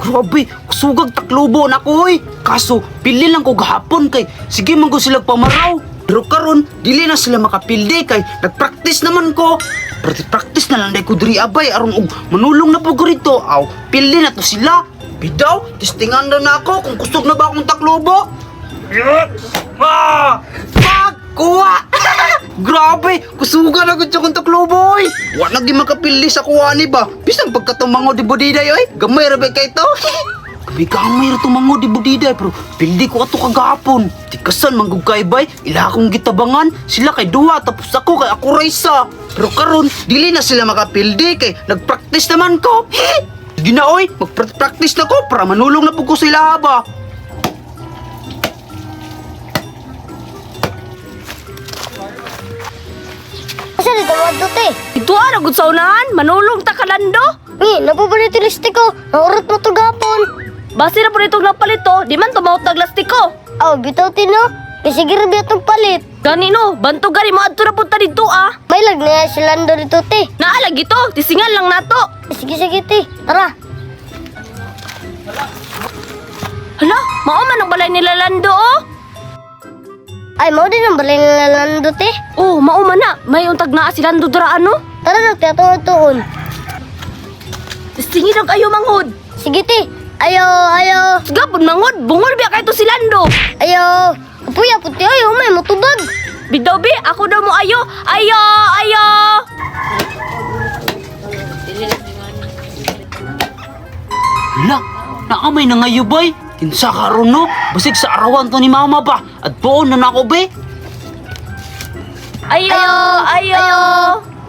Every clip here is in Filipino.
Grabe, sugag taklubo na ko oy. Kaso, pili lang ko gahapon kay sige man ko sila pamaraw. Pero karon, dili na sila makapildi kay nagpractice naman ko. Practice na lang day ko diri abay aron og manulong na po ko rito. Aw, pildi na to sila. Bidaw, testingan daw na ako kung kusog na ba akong taklobo. Kuha! Grabe, kusugan na gud akong taklobo oy. Wa na gi makapildi sa kuha ni ba. Bisan pagkatumango di budiday oy. Gamay ra ba kay to? Gamay ra tumango di budiday pero pildi ko ato kagahapon. Tikasan manggug kay bay, ila akong gitabangan. Sila kay duha tapos ako kay ako raysa. Pero karon dili na sila makapildi kay nagpractice naman ko. Sige na oy, magpractice na ko para manulong na po ko sila ba. Asa dito mo te? Ito ara gud sa unahan, manulong ta kalando. Ni, napapalit yung listiko. Naurot mo to gapon. Basi na po nitong napalito, di man tumawat naglastiko. Aw, bitaw tino. Kasi girabi atong palit. Gani no, banto gari mo adto na punta dito ah. May lag na si Lando dito te. Naalag ito, tisingan lang nato. Sige te. Tara. Hala, mao man ang balay nila Lando oh. Ay, mau din ang balay nila Lando te. Oh, mao man na, may untag naa si Lando dira ano. Tara na, tiyatuon. Tisingin og ayo manghod. Sige te. Ayo. Gapon manghod, bungol biya kay to si Lando. Ayo. Kapuya puti ayo, may matubag. Bidaw bi, ako daw mo ayo. Ayo. Hala, naamay na ngayo bay. Kinsa karon no? Basig sa arawan to ni mama ba? At poon na nako be. Ayo.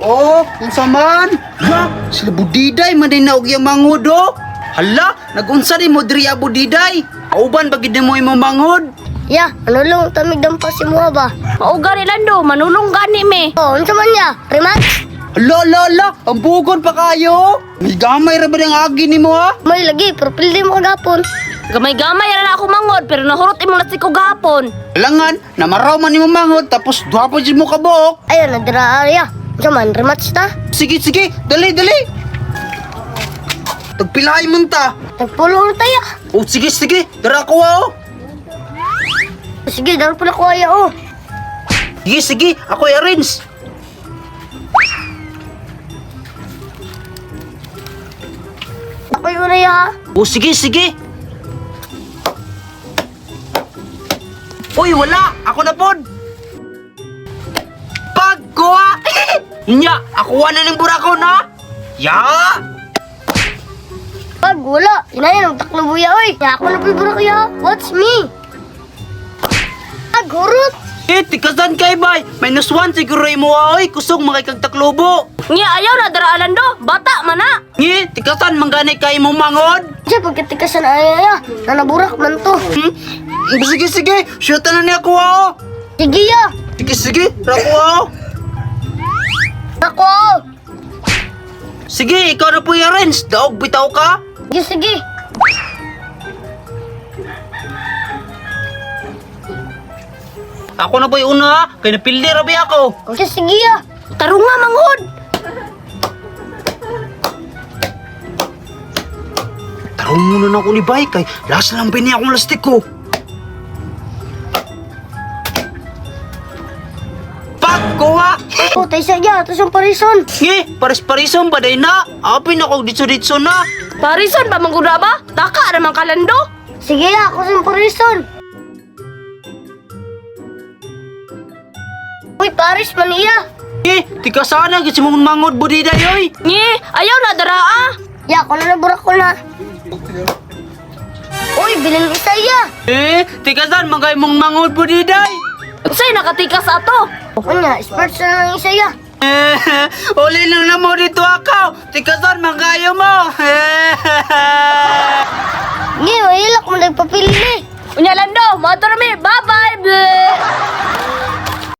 Oh, unsa man? Ha? Sila budiday man din na og yang mangod oh. Hala, nagunsa di mo diri budiday. Auban bagid mo imong mangod. Ya, manulong tamig dampas si Mua ba? Mao gani Lando, manulong gani me. Oh, unsa man ya? Rematch? Hala, ang bugon pa kayo. May gamay ra ba ng agi nimo ha? May lagi, pero pildi mo kagapon. Gamay-gamay na ako mangod, pero nahurot imong lastiko gahapon. Alangan, namaraw man imong mangod tapos duha pa jud mo kabuok. Ayun, nadira ya. Unsa man, rematch ta? Sige, dali. Tagpilay man ta. Nagpulo na tayo. Oh, sige, dara ko oh. Sige, daro pala ko aya oh. Sige, ako i-arrange. Ako yung una ya. Oh, sige. Uy, wala! Ako na pod! Pagkuha! Nya, ako na ng burako na! Ya! Pag wala, inayin ang taklubuya oy. Ya ako na pibura ko ya. Watch me. Agurot. Tikasan kay bay! -1 siguro mo oy! Kusog makay kag taklobo! Nga ayaw na dara Lando, bata man na. Tikasan manggani kay mo mangod! Diya pagkatikasan aya ya. Nanaburak man to. Sige! Shoot na niya ko oh! Sige ya. Sige! Rako oh! Ako. Sige, ikaw na po i-arrange! Daog bitaw ka! Sige. Ako na po yung una, kaya napildi rabi ako! Okay, sige ya. Tarong nga manghod. Tarong muna na ako ni Bay, kay last lang bini akong lastik ko! Pagkuha! Oh, tayo sa ya. Tapos yung parison. Paris-parison ba day na? Apin ako ditso-ditso na! Parison ba mangguda ba? Taka naman ka Lando. Sige ya, ako sa parison. Uy, Paris, maniya. Tika sana kasi mong mangod budida yoy! Ngi, ayaw na dara ah. Ya, ako na naburak ko na. Uy, bilin isa ya. Tika saan magay mong mangod budiday! Say nakatikas ato. Ako niya, sports na lang isa ya. Uli lang na mo dito ako! Tika saan magayo mo! Hindi, mahilak mo nagpapili. Unya Lando, motor mi, bye-bye.